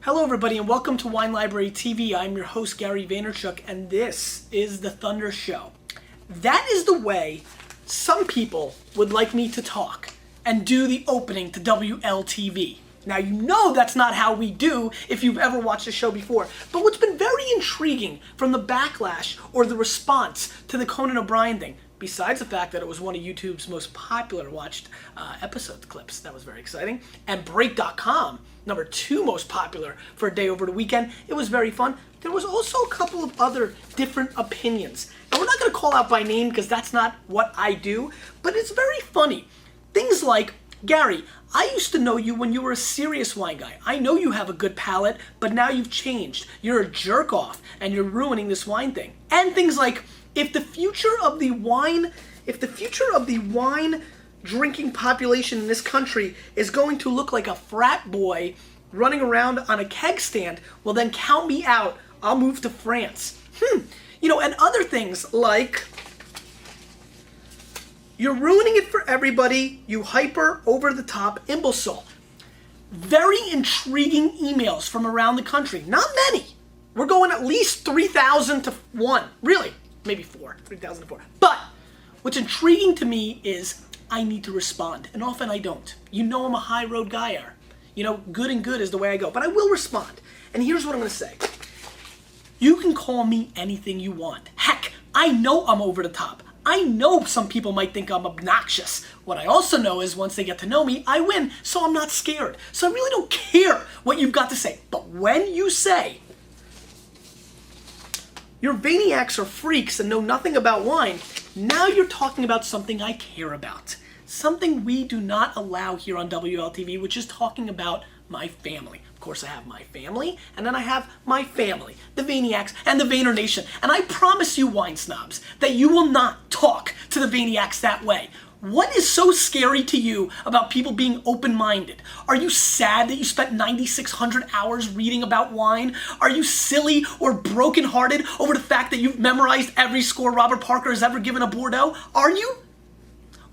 Hello everybody and welcome to Wine Library TV. I'm your host Gary Vaynerchuk and this is The Thunder Show. That is the way some people would like me to talk and do the opening to WLTV. Now you know that's not how we do if you've ever watched the show before, but what's been very intriguing from the backlash or the response to the Conan O'Brien thing, besides the fact that it was one of YouTube's most popular watched episode clips, that was very exciting, and Break.com, number 2 most popular for a day over the weekend, it was very fun. There was also a couple of other different opinions. And we're not going to call out by name because that's not what I do, but it's very funny. Things like, Gary, I used to know you when you were a serious wine guy. I know you have a good palate, but now you've changed. You're a jerk off and you're ruining this wine thing. And things like, if the future of the wine drinking population in this country is going to look like a frat boy running around on a keg stand, well then count me out. I'll move to France. And other things like, you're ruining it for everybody, you hyper over-the-top imbecile. Very intriguing emails from around the country. Not many. We're going at least 3,000 to 1. Really, maybe 4. 3,000 to 4. But what's intriguing to me is I need to respond, and often I don't. You know I'm a high road guy. Good and good is the way I go, but I will respond. And here's what I'm going to say. You can call me anything you want. Heck, I know I'm over the top. I know some people might think I'm obnoxious. What I also know is once they get to know me, I win, so I'm not scared. So I really don't care what you've got to say. But when you say, your Vaniacs are freaks and know nothing about wine, now you're talking about something I care about. Something we do not allow here on WLTV, which is talking about my family. Of course, I have my family, and then I have my family, the Vaniacs and the Vayner Nation. And I promise you, wine snobs, that you will not talk to the Vaniacs that way. What is so scary to you about people being open-minded? Are you sad that you spent 9,600 hours reading about wine? Are you silly or broken-hearted over the fact that you've memorized every score Robert Parker has ever given a Bordeaux? Are you?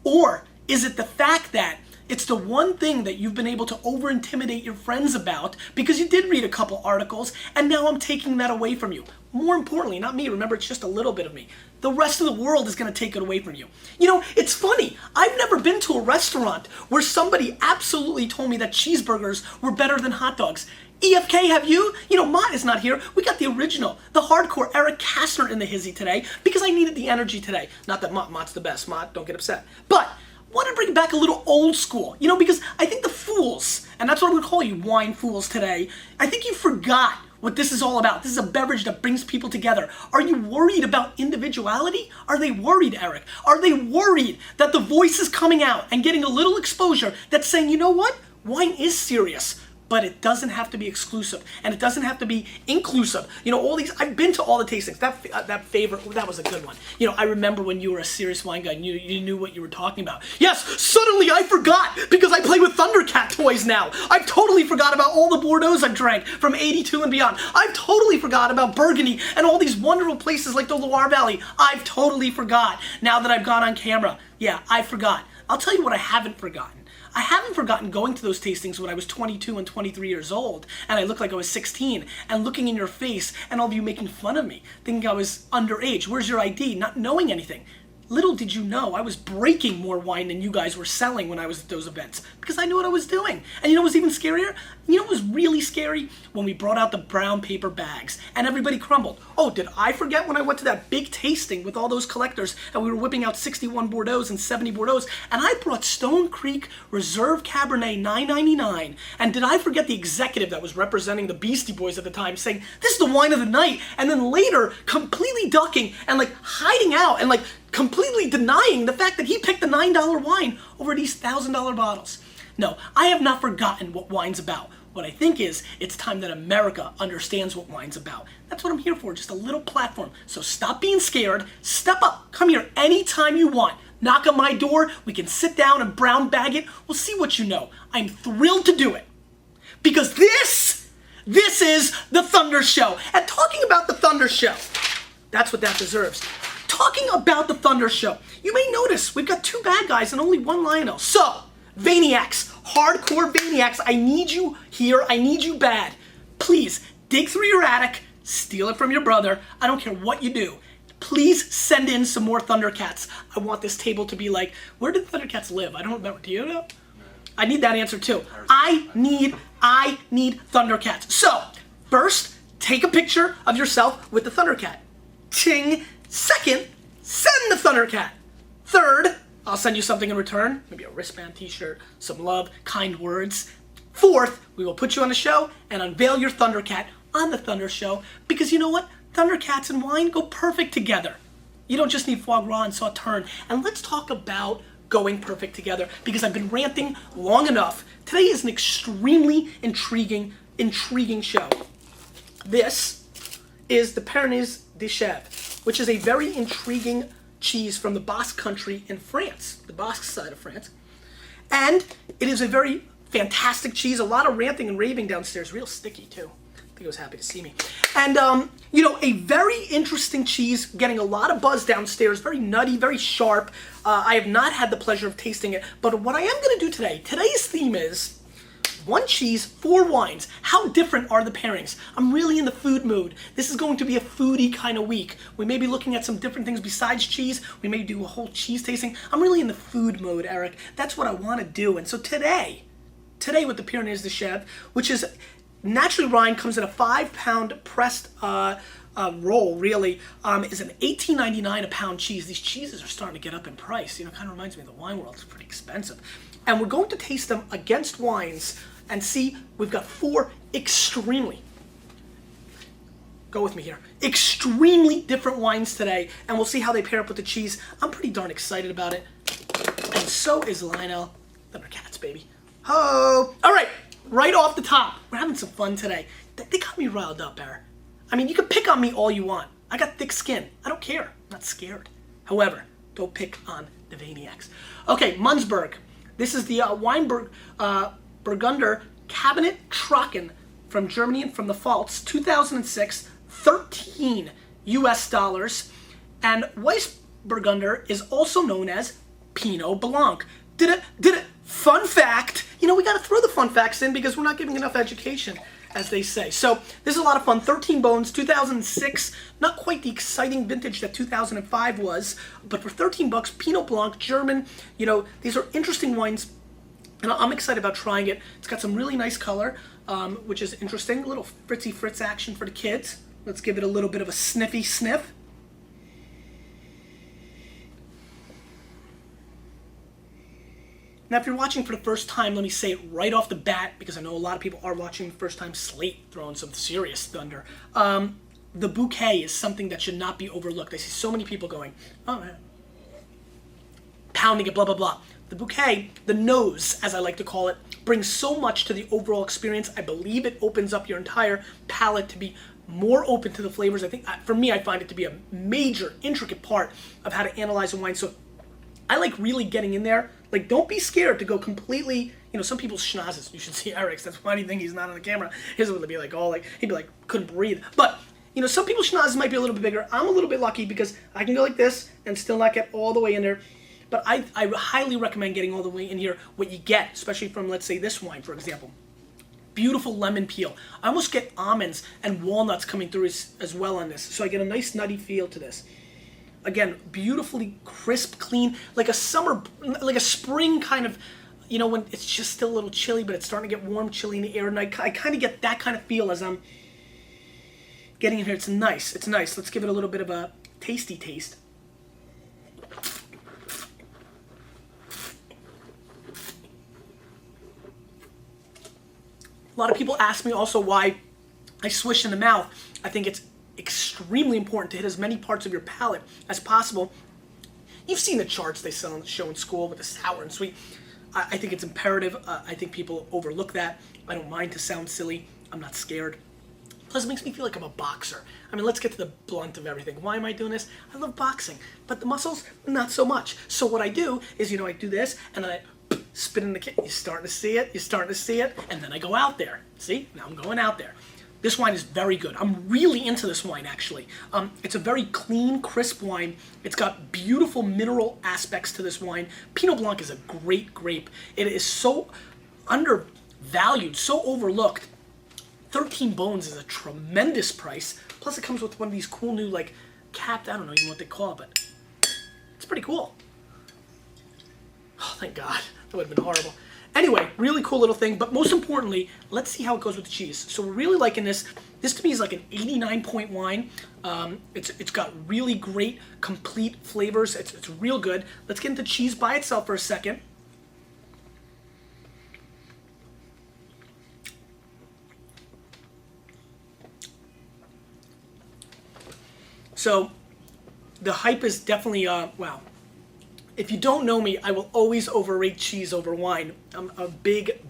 Or is it the fact that it's the one thing that you've been able to over-intimidate your friends about because you did read a couple articles and now I'm taking that away from you? More importantly, not me, remember it's just a little bit of me. The rest of the world is going to take it away from you. It's funny, I've never been to a restaurant where somebody absolutely told me that cheeseburgers were better than hot dogs. EFK, have you? Mott is not here. We got the original, the hardcore Eric Kastner in the hizzy today because I needed the energy today. Not that Mott's the best, Mott, don't get upset. But I want to bring back a little old school, because I think the fools, and that's what I'm going to call you, wine fools today, I think you forgot what this is all about. This is a beverage that brings people together. Are you worried about individuality? Are they worried, Eric? Are they worried that the voice is coming out and getting a little exposure that's saying, you know what? Wine is serious. But it doesn't have to be exclusive, and it doesn't have to be inclusive. All these, I've been to all the tastings. That favorite, that was a good one. I remember when you were a serious wine guy and you knew what you were talking about. Yes, suddenly I forgot because I play with Thundercat toys now. I've totally forgot about all the Bordeaux's I've drank from 82 and beyond. I've totally forgot about Burgundy and all these wonderful places like the Loire Valley. I've totally forgot now that I've gone on camera. Yeah, I forgot. I'll tell you what I haven't forgotten. I haven't forgotten going to those tastings when I was 22 and 23 years old, and I looked like I was 16, and looking in your face, and all of you making fun of me, thinking I was underage. Where's your ID? Not knowing anything. Little did you know, I was breaking more wine than you guys were selling when I was at those events, because I knew what I was doing. And what was even scarier? What was really scary? When we brought out the brown paper bags, and everybody crumbled. Oh, did I forget when I went to that big tasting with all those collectors, and we were whipping out 61 Bordeaux's and 70 Bordeaux's, and I brought Stone Creek Reserve Cabernet $9.99, and did I forget the executive that was representing the Beastie Boys at the time saying, this is the wine of the night, and then later completely ducking and hiding out and completely denying the fact that he picked the $9 wine over these $1,000 bottles. No, I have not forgotten what wine's about. What I think is, it's time that America understands what wine's about. That's what I'm here for, just a little platform. So stop being scared, step up, come here anytime you want. Knock on my door, we can sit down and brown bag it. We'll see what you know. I'm thrilled to do it. Because this is The Thunder Show. And talking about The Thunder Show, that's what that deserves. Talking about The Thunder Show, you may notice we've got 2 bad guys and only 1 Lionel. So, Vaniacs, hardcore Vaniacs, I need you here, I need you bad. please dig through your attic, steal it from your brother. I don't care what you do. Please send in some more Thundercats. I want this table to be like, where did Thundercats live? I don't remember. Do you know? I need that answer too. I need Thundercats. So, first, take a picture of yourself with the Thundercat. Ting. Second, send the Thundercat. Third, I'll send you something in return. Maybe a wristband, t-shirt, some love, kind words. Fourth, we will put you on the show and unveil your Thundercat on the Thunder Show. Because you know what? Thundercats and wine go perfect together. You don't just need foie gras and sauterne. And let's talk about going perfect together, because I've been ranting long enough. Today is an extremely intriguing show. This is the Pairings de Chèvre, which is a very intriguing cheese from the Basque country in France, the Basque side of France. And it is a very fantastic cheese. A lot of ranting and raving downstairs, real sticky too. I think he was happy to see me. And, you know, a very interesting cheese, getting a lot of buzz downstairs, very nutty, very sharp. I have not had the pleasure of tasting it, but what I am going to do today, today's theme is 1 cheese, 4 wines. How different are the pairings? I'm really in the food mood. This is going to be a foodie kind of week. We may be looking at some different things besides cheese. We may do a whole cheese tasting. I'm really in the food mode, Eric. That's what I want to do. And so today with the Pairings de Chèvre, which is naturally rind, comes in a 5-pound pressed roll, really, is an $18.99 a pound cheese. These cheeses are starting to get up in price. You know, it kind of reminds me of the wine world. It's pretty expensive. And we're going to taste them against wines and see. We've got 4 extremely, go with me here, extremely different wines today, and we'll see how they pair up with the cheese. I'm pretty darn excited about it, and so is Lionel. Thundercats, baby. Ho! All right, right off the top, we're having some fun today. They got me riled up, Bear. I mean, you can pick on me all you want. I got thick skin. I don't care. I'm not scared. However, don't pick on the Vaniacs. Okay, Munzburg. This is the Weinberg Burgunder Cabernet Trocken from Germany and from the Pfalz, 2006, $13 US. And Weissburgunder is also known as Pinot Blanc. Did it? Fun fact. You know, we got to throw the fun facts in because we're not giving enough education, as they say. So this is a lot of fun. 13 bones, 2006. Not quite the exciting vintage that 2005 was, but for 13 bucks, Pinot Blanc, German. You know, these are interesting wines, and I'm excited about trying it. It's got some really nice color, which is interesting. A little Fritzy Fritz action for the kids. Let's give it a little bit of a sniffy sniff. Now, if you're watching for the first time, let me say it right off the bat, because I know a lot of people are watching the first time. Slate throwing some serious thunder. The bouquet is something that should not be overlooked. I see so many people going, oh, man, pounding it, blah, blah, blah. The bouquet, the nose, as I like to call it, brings so much to the overall experience. I believe it opens up your entire palate to be more open to the flavors. I think, for me, I find it to be a major, intricate part of how to analyze a wine. So I like really getting in there. Like, don't be scared to go completely, you know, some people's schnozzes. You should see Eric's. That's why do you think he's not on the camera? His would be like, oh, like, he'd be like, couldn't breathe. But, you know, some people's schnozzes might be a little bit bigger. I'm a little bit lucky because I can go like this and still not get all the way in there. But I highly recommend getting all the way in here what you get, especially from, let's say, this wine, for example. Beautiful lemon peel. I almost get almonds and walnuts coming through as well on this. So I get a nice nutty feel to this. Again, beautifully crisp, clean, like a summer, like a spring kind of, you know, when it's just still a little chilly, but it's starting to get warm, chilly in the air. And I kind of get that kind of feel as I'm getting in here. It's nice. It's nice. Let's give it a little bit of a tasty taste. A lot of people ask me also why I swish in the mouth. I think it's extremely important to hit as many parts of your palate as possible. You've seen the charts they sell on the show in school with the sour and sweet. I think it's imperative. I think people overlook that. I don't mind to sound silly. I'm not scared. Plus, it makes me feel like I'm a boxer. I mean, let's get to the blunt of everything. Why am I doing this? I love boxing, but the muscles, not so much. So what I do is, you know, I do this, and then I spit in the kit. You're starting to see it. You're starting to see it. And then I go out there. See? Now I'm going out there. This wine is very good. I'm really into this wine, actually. It's a very clean, crisp wine. It's got beautiful mineral aspects to this wine. Pinot Blanc is a great grape. It is so undervalued, so overlooked. 13 bones is a tremendous price. Plus it comes with one of these cool new like capped, I don't know even what they call it, but it's pretty cool. Oh, thank God. That would have been horrible. Anyway, really cool little thing, but most importantly, let's see how it goes with the cheese. So we're really liking this. This to me is like an 89-point wine. It's got really great, complete flavors. It's real good. Let's get into cheese by itself for a second. So the hype is definitely, wow. If you don't know me, I will always overrate cheese over wine. I'm a big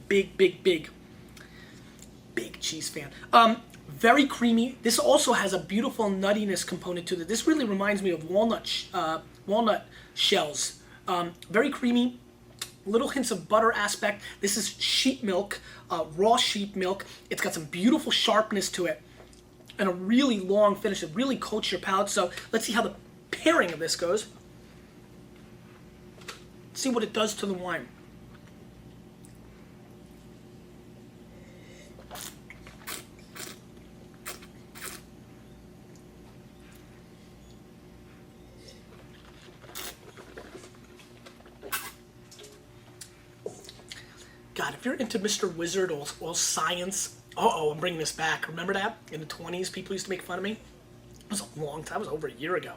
cheese fan. Very creamy. This also has a beautiful nuttiness component to it. This really reminds me of walnut shells. Very creamy. Little hints of butter aspect. This is sheep milk, raw sheep milk. It's got some beautiful sharpness to it and a really long finish. It really coats your palate. So let's see how the pairing of this goes. See what it does to the wine. God, if you're into Mr. Wizard or science, I'm bringing this back. Remember that? In the 20s, people used to make fun of me. It was a long time. It was over a year ago.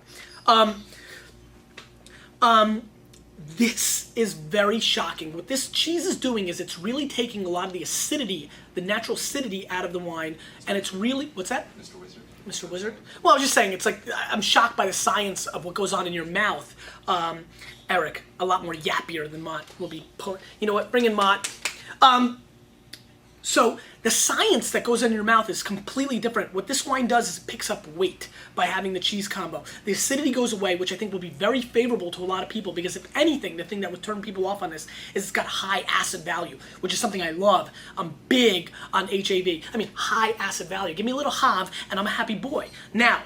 This is very shocking. What this cheese is doing is it's really taking a lot of the acidity, the natural acidity out of the wine, and it's really, what's that? Mr. Wizard. Mr. Wizard? Well, I was just saying, it's like, I'm shocked by the science of what goes on in your mouth. Eric, a lot more yappier than Mott will be pulling. You know what? Bring in Mott. So the science that goes in your mouth is completely different. What this wine does is it picks up weight by having the cheese combo. The acidity goes away, which I think will be very favorable to a lot of people because if anything, the thing that would turn people off on this is it's got high acid value, which is something I love. I'm big on HAV. I mean, high acid value. Give me a little Hav and I'm a happy boy. Now,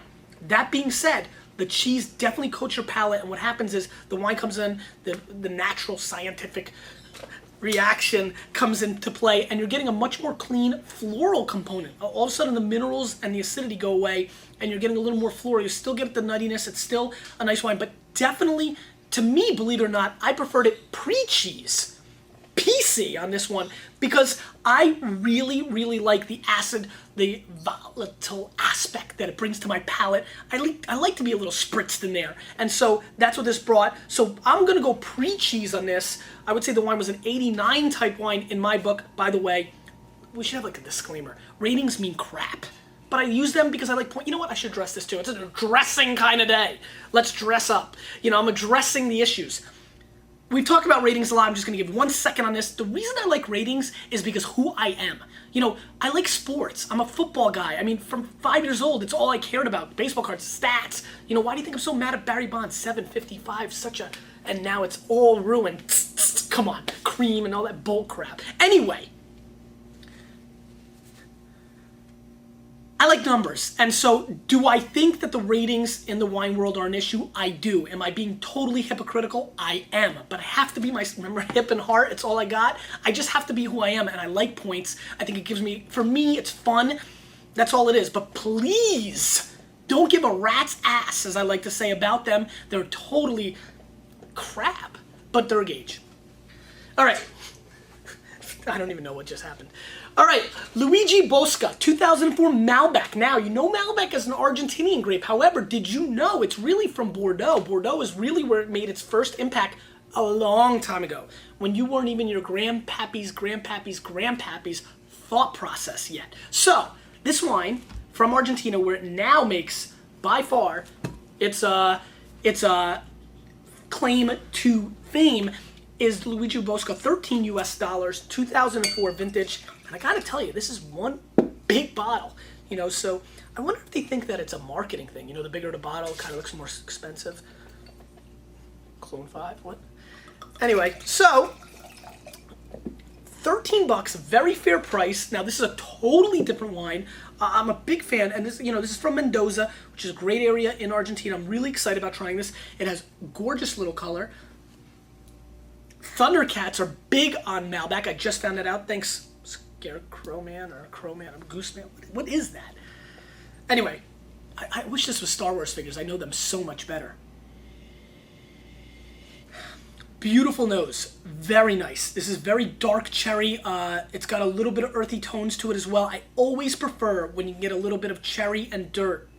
that being said, the cheese definitely coats your palate, and what happens is the wine comes in, the natural scientific reaction comes into play, and you're getting a much more clean floral component. All of a sudden the minerals and the acidity go away and you're getting a little more floral. You still get the nuttiness. It's still a nice wine, but definitely, to me, believe it or not, I preferred it pre-cheese. PC on this one because I really like the acid, the volatile aspect that it brings to my palate. I like to be a little spritzed in there, and so that's what this brought. So I'm gonna go pre-cheese on this. I would say the wine was an 89 type wine in my book. By the way, we should have like a disclaimer. Ratings mean crap, but I use them because I like point. You know what? I should address this too. It's a dressing kind of day. Let's dress up. You know, I'm addressing the issues. We've talked about ratings a lot. I'm just going to give 1 second on this. The reason I like ratings is because who I am. You know, I like sports. I'm a football guy. I mean, from 5 years old, it's all I cared about. Baseball cards, stats. You know, why do you think I'm so mad at Barry Bonds? 755, such a... And now it's all ruined. Come on, cream and all that bull crap. Anyway, I like numbers, and so do I think that the ratings in the wine world are an issue? I do. Am I being totally hypocritical? I am, but I have to be remember, hip and heart, it's all I got. I just have to be who I am, and I like points. I think it gives me, for me, it's fun. That's all it is, but please don't give a rat's ass, as I like to say about them. They're totally crap, but they're a gauge. All right. I don't even know what just happened. All right, Luigi Bosca, 2004 Malbec. Now, you know Malbec is an Argentinian grape. However, did you know it's really from Bordeaux? Bordeaux is really where it made its first impact a long time ago, when you weren't even your grandpappy's thought process yet. So, this wine from Argentina, where it now makes, by far, its claim to fame, is Luigi Bosca, $13 US, 2004 vintage. And I gotta tell you, this is one big bottle, you know, so I wonder if they think that it's a marketing thing. You know, the bigger the bottle, it kind of looks more expensive. Clone 5, what? Anyway, so, $13, very fair price. Now, this is a totally different wine. I'm a big fan, and this, you know, this is from Mendoza, which is a great area in Argentina. I'm really excited about trying this. It has gorgeous little color. Thundercats are big on Malbec. I just found that out. Thanks, Scarecrowman or Crowman or Gooseman. What is that? Anyway, I wish this was Star Wars figures. I know them so much better. Beautiful nose, very nice. This is very dark cherry. It's got a little bit of earthy tones to it as well. I always prefer when you can get a little bit of cherry and dirt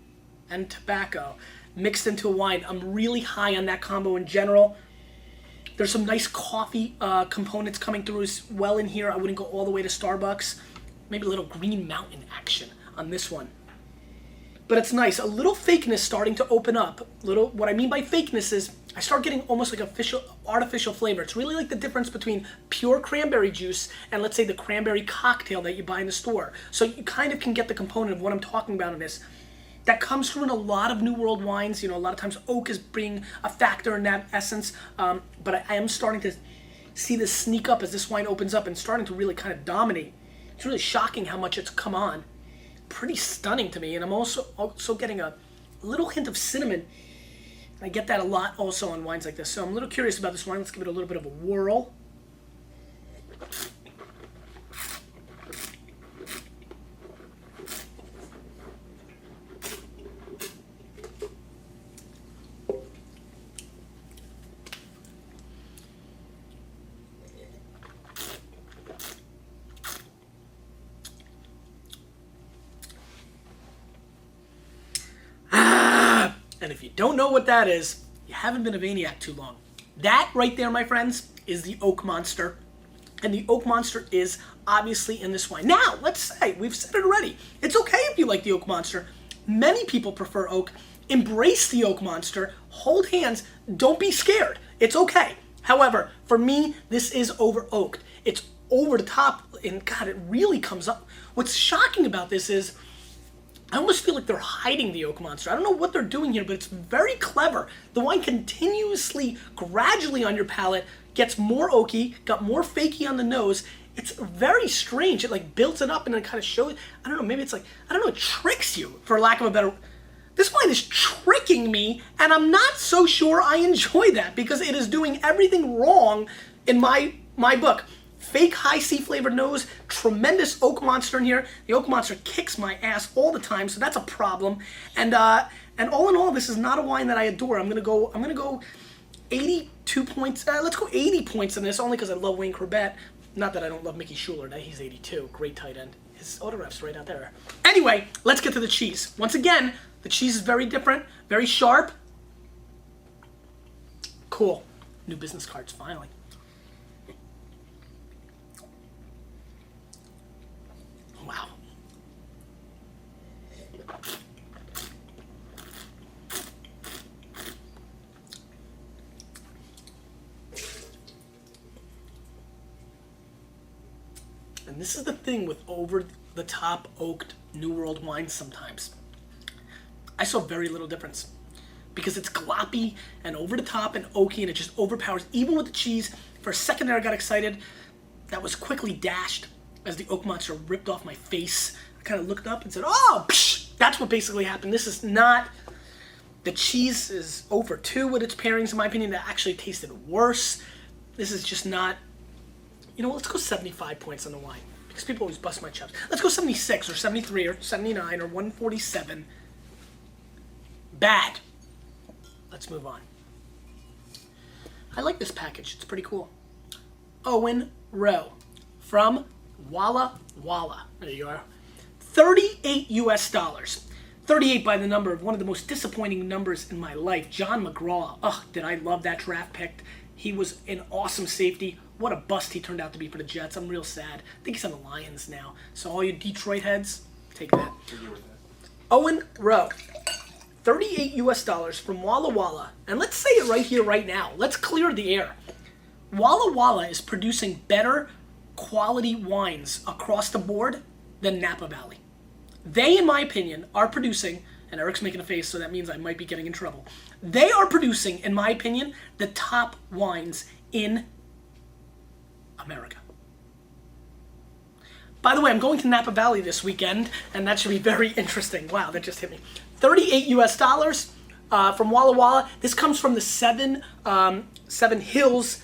and tobacco mixed into a wine. I'm really high on that combo in general. There's some nice coffee components coming through as well in here. I wouldn't go all the way to Starbucks. Maybe a little Green Mountain action on this one. But it's nice. A little fakeness starting to open up. What I mean by fakeness is I start getting almost like artificial flavor. It's really like the difference between pure cranberry juice and, let's say, the cranberry cocktail that you buy in the store. So you kind of can get the component of what I'm talking about in this. That comes through in a lot of New World wines. You know, a lot of times oak is being a factor in that essence. But I am starting to see this sneak up as this wine opens up and starting to really kind of dominate. It's really shocking how much it's come on. Pretty stunning to me, and I'm also getting a little hint of cinnamon. I get that a lot also on wines like this, so I'm a little curious about this wine. Let's give it a little bit of a whirl. And if you don't know what that is, you haven't been a Vaniac too long. That right there, my friends, is the Oak Monster. And the Oak Monster is obviously in this wine. Now, let's say, we've said it already, it's okay if you like the Oak Monster. Many people prefer oak. Embrace the Oak Monster. Hold hands. Don't be scared. It's okay. However, for me, this is over oaked. It's over the top, and God, it really comes up. What's shocking about this is I almost feel like they're hiding the Oak Monster. I don't know what they're doing here, but it's very clever. The wine continuously, gradually on your palate, gets more oaky, got more fakey on the nose. It's very strange. It like builds it up and then kind of shows, I don't know, maybe it's like, I don't know, it tricks you, for lack of a better. This wine is tricking me, and I'm not so sure I enjoy that because it is doing everything wrong in my book. Fake high C flavored nose, tremendous Oak Monster in here. The Oak Monster kicks my ass all the time, so that's a problem. And all in all, this is not a wine that I adore. I'm gonna go 82 points. Let's go 80 points in this, only because I love Wayne Corbett. Not that I don't love Mickey Schuler. He's 82, great tight end. His autograph's right out there. Anyway, let's get to the cheese. Once again, the cheese is very different, very sharp. Cool. New business cards, finally. Wow. And this is the thing with over-the-top oaked New World wines sometimes. I saw very little difference because it's gloppy and over-the-top and oaky, and it just overpowers. Even with the cheese, for a second there I got excited. That was quickly dashed as the Oak Monster ripped off my face. I kind of looked up and said, oh, psh! That's what basically happened. This is not, the cheese is over 2 with its pairings, in my opinion. That actually tasted worse. This is just not, you know what, let's go 75 points on the wine, because people always bust my chops. Let's go 76 or 73 or 79 or 147. Bad. Let's move on. I like this package. It's pretty cool. Owen Rowe from Walla. There you are. $38 US. 38 by the number of one of the most disappointing numbers in my life. John McGraw. Ugh, did I love that draft pick. He was an awesome safety. What a bust he turned out to be for the Jets. I'm real sad. I think he's on the Lions now. So all you Detroit heads, take that. Owen Rowe. $38 US from Walla. And let's say it right here, right now. Let's clear the air. Walla is producing better quality wines across the board than Napa Valley. They, in my opinion, are producing, and Eric's making a face, so that means I might be getting in trouble. They are producing, in my opinion, the top wines in America. By the way, I'm going to Napa Valley this weekend, and that should be very interesting. Wow, that just hit me. $38 US from Walla. This comes from the Seven Hills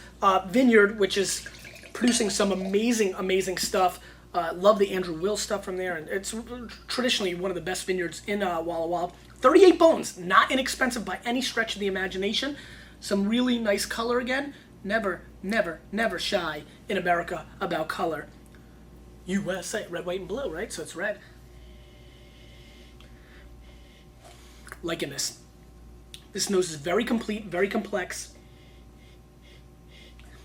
vineyard, which is producing some amazing stuff. Love the Andrew Will stuff from there, and it's traditionally one of the best vineyards in Walla Walla. 38 bones, not inexpensive by any stretch of the imagination. Some really nice color again. Never, never, never shy in America about color. USA, red, white, and blue, right? So it's red. Liking this. This nose is very complete, very complex.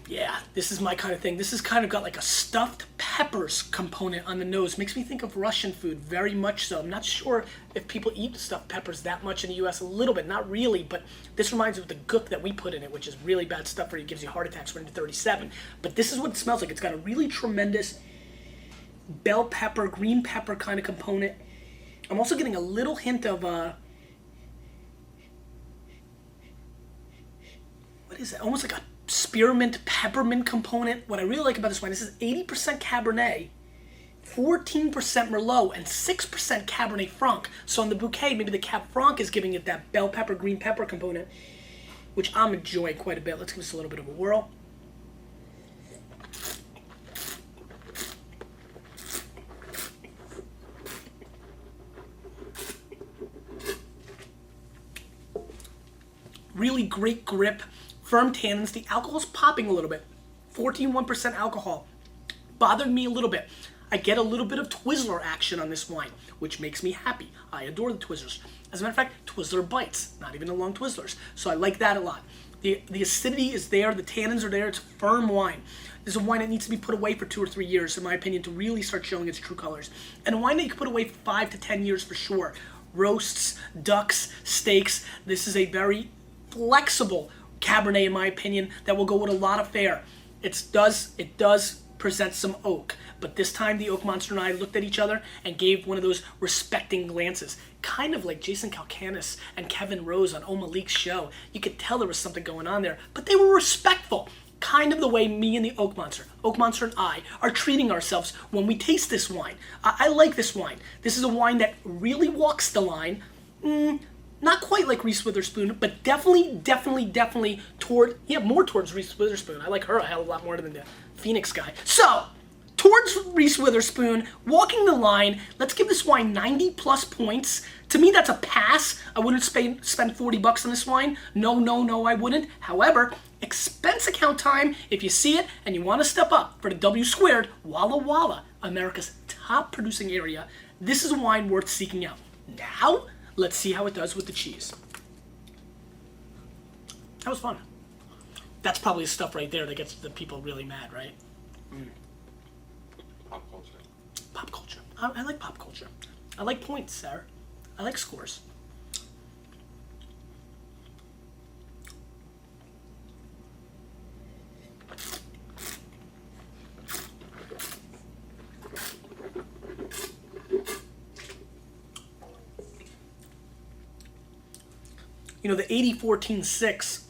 Yeah, this is my kind of thing. This has kind of got like a stuffed peppers component on the nose. Makes me think of Russian food, very much so. I'm not sure if people eat stuffed peppers that much in the US. A little bit, not really, but this reminds me of the gook that we put in it, which is really bad stuff for you. It gives you heart attacks when you're 37. But this is what it smells like. It's got a really tremendous bell pepper, green pepper kind of component. I'm also getting a little hint of, what is that? Almost like a spearmint, peppermint component. What I really like about this wine, this is 80% Cabernet, 14% Merlot, and 6% Cabernet Franc. So in the bouquet, maybe the Cab Franc is giving it that bell pepper, green pepper component, which I'm enjoying quite a bit. Let's give this a little bit of a whirl. Really great grip. Firm tannins. The alcohol's popping a little bit. 14.1% alcohol. Bothered me a little bit. I get a little bit of Twizzler action on this wine, which makes me happy. I adore the Twizzlers. As a matter of fact, Twizzler bites, not even the long Twizzlers. So I like that a lot. The acidity is there. The tannins are there. It's firm wine. This is a wine that needs to be put away for 2 or 3 years, in my opinion, to really start showing its true colors. And a wine that you can put away for 5 to 10 years for sure. Roasts, ducks, steaks. This is a very flexible Cabernet, in my opinion, that will go with a lot of fare. It does present some oak, but this time the oak monster and I looked at each other and gave one of those respecting glances, kind of like Jason Calcanis and Kevin Rose on O'Malley's show. You could tell there was something going on there, but they were respectful, kind of the way me and the oak monster and I are treating ourselves when we taste this wine. I like this wine. This is a wine that really walks the line. Not quite like Reese Witherspoon, but definitely more towards Reese Witherspoon. I like her a hell of a lot more than the Phoenix guy. So, towards Reese Witherspoon, walking the line. Let's give this wine 90 plus points. To me, that's a pass. I wouldn't spend $40 on this wine. No, I wouldn't. However, expense account time. If you see it and you want to step up for the W squared, Walla Walla, America's top producing area, this is a wine worth seeking out. Now, let's see how it does with the cheese. That was fun. That's probably the stuff right there that gets the people really mad, right? Pop culture. Pop culture. I like pop culture. I like points, Sarah. I like scores. You know, the 80-14-6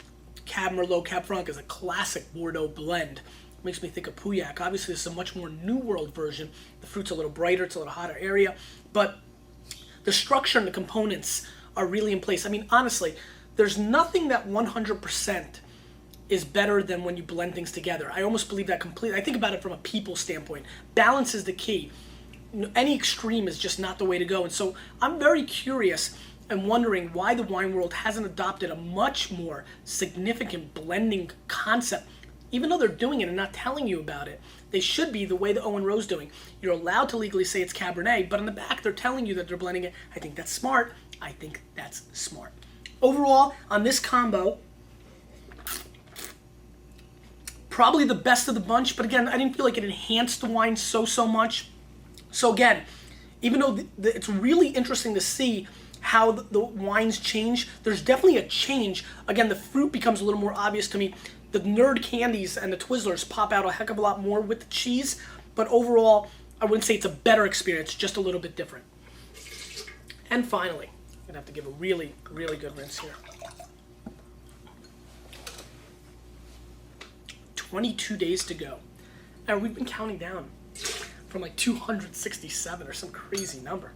Cab Merlot Cab Franc is a classic Bordeaux blend. Makes me think of Pauillac. Obviously, this is a much more New World version. The fruit's a little brighter, it's a little hotter area, but the structure and the components are really in place. I mean, honestly, there's nothing that 100% is better than when you blend things together. I almost believe that completely. I think about it from a people standpoint. Balance is the key. Any extreme is just not the way to go. And so I'm very curious and wondering why the wine world hasn't adopted a much more significant blending concept. Even though they're doing it and not telling you about it, they should be the way that Owen Roe's doing. You're allowed to legally say it's Cabernet, but in the back they're telling you that they're blending it. I think that's smart. I think that's smart. Overall, on this combo, probably the best of the bunch, but again, I didn't feel like it enhanced the wine so much. So again, even though it's really interesting to see how the wines change, there's definitely a change. Again, the fruit becomes a little more obvious to me. The nerd candies and the Twizzlers pop out a heck of a lot more with the cheese, but overall, I wouldn't say it's a better experience, just a little bit different. And finally, I'm gonna have to give a really, really good rinse here. 22 days to go. And we've been counting down from like 267 or some crazy number.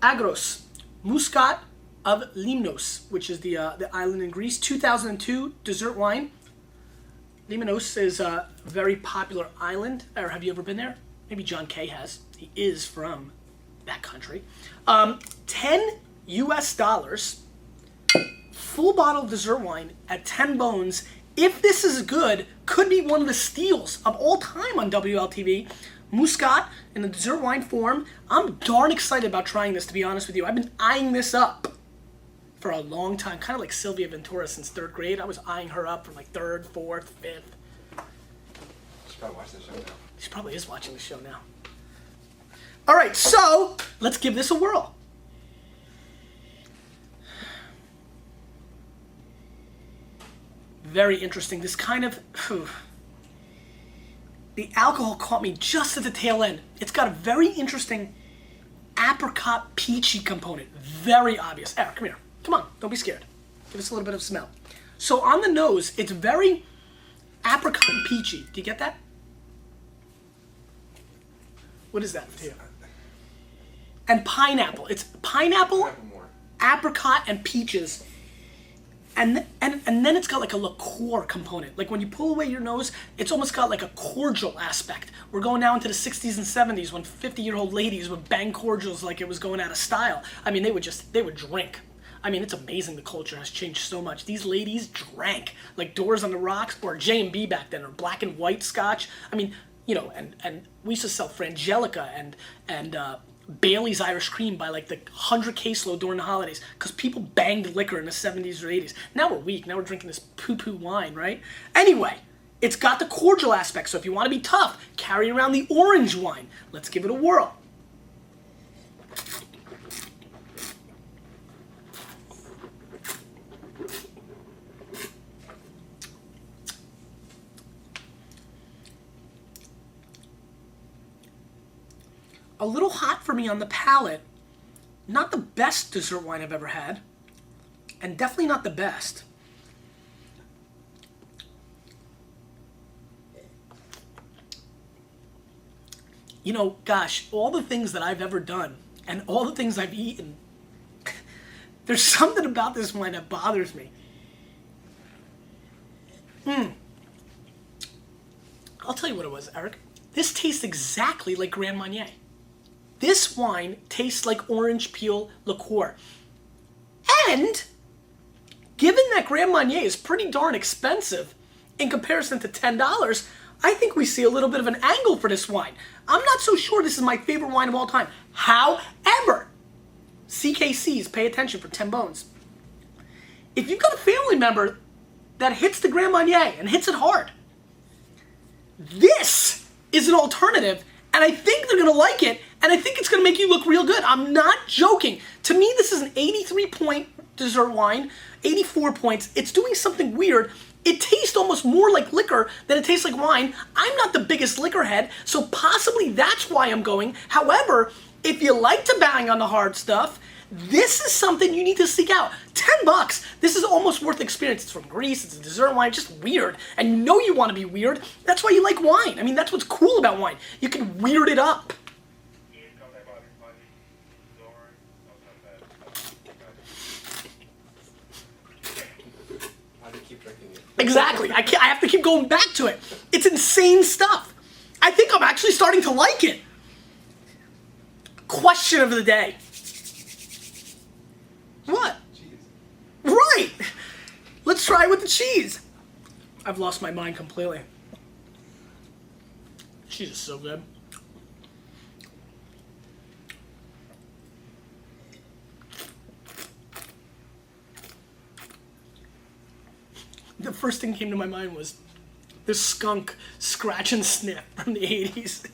Agros, Muscat of Limnos, which is the island in Greece, 2002 dessert wine. Limanos is a very popular island. Or have you ever been there? Maybe John Kay has. He is from that country. $10 US. Full bottle dessert wine at 10 bones. If this is good, could be one of the steals of all time on WLTV. Muscat in the dessert wine form. I'm darn excited about trying this, to be honest with you. I've been eyeing this up for a long time, kind of like Sylvia Ventura since 3rd grade. I was eyeing her up from like 3rd, 4th, 5th. She's probably watching the show now. She probably is watching the show now. All right, so let's give this a whirl. Very interesting. This kind of... The alcohol caught me just at the tail end. It's got a very interesting apricot peachy component. Very obvious. Eric, come here. Come on, don't be scared. Give us a little bit of smell. So on the nose, it's very apricot and peachy. Do you get that? What is that to you? And pineapple. It's pineapple, apricot, and peaches. And then it's got like a liqueur component. Like when you pull away your nose, it's almost got like a cordial aspect. We're going now into the 60s and 70s when 50-year-old ladies would bang cordials like it was going out of style. I mean, they would drink. I mean, it's amazing the culture has changed so much. These ladies drank like Doors on the Rocks or J&B back then, or black and white scotch. I mean, you know, and we used to sell Frangelica and Bailey's Irish Cream by like the 100 caseload during the holidays because people banged liquor in the 70s or 80s. Now we're weak. Now we're drinking this poo-poo wine, right? Anyway, it's got the cordial aspect, so if you want to be tough, carry around the orange wine. Let's give it a whirl. A little hot for me on the palate. Not the best dessert wine I've ever had. And definitely not the best. You know, gosh, all the things that I've ever done and all the things I've eaten, there's something about this wine that bothers me. I'll tell you what it was, Eric. This tastes exactly like Grand Marnier. This wine tastes like orange peel liqueur. And given that Grand Marnier is pretty darn expensive in comparison to $10, I think we see a little bit of an angle for this wine. I'm not so sure this is my favorite wine of all time. However, CKCs, pay attention for 10 bones. If you've got a family member that hits the Grand Marnier and hits it hard, this is an alternative, and I think they're going to like it, and I think it's going to make you look real good. I'm not joking. To me, this is an 83-point dessert wine, 84 points. It's doing something weird. It tastes almost more like liquor than it tastes like wine. I'm not the biggest liquor head, so possibly that's why I'm going. However, if you like to bang on the hard stuff, this is something you need to seek out. $10. This is almost worth the experience. It's from Greece. It's a dessert wine. It's just weird. And you know you want to be weird. That's why you like wine. I mean, that's what's cool about wine. You can weird it up. Exactly. I have to keep going back to it. It's insane stuff. I think I'm actually starting to like it. Question of the day. What? Cheese. Right. Let's try it with the cheese. I've lost my mind completely. Cheese is so good. The first thing that came to my mind was the skunk scratch and sniff from the 80s.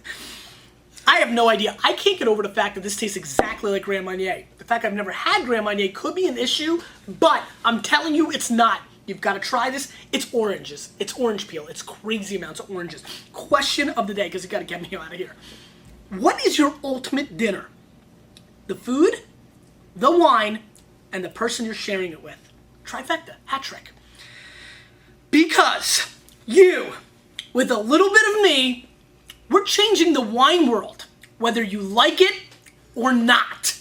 I have no idea. I can't get over the fact that this tastes exactly like Grand Marnier. The fact I've never had Grand Marnier could be an issue, but I'm telling you it's not. You've got to try this. It's oranges. It's orange peel. It's crazy amounts of oranges. Question of the day, because you got to get me out of here. What is your ultimate dinner? The food, the wine, and the person you're sharing it with. Trifecta. Hat trick. Because you, with a little bit of me, we're changing the wine world, whether you like it or not.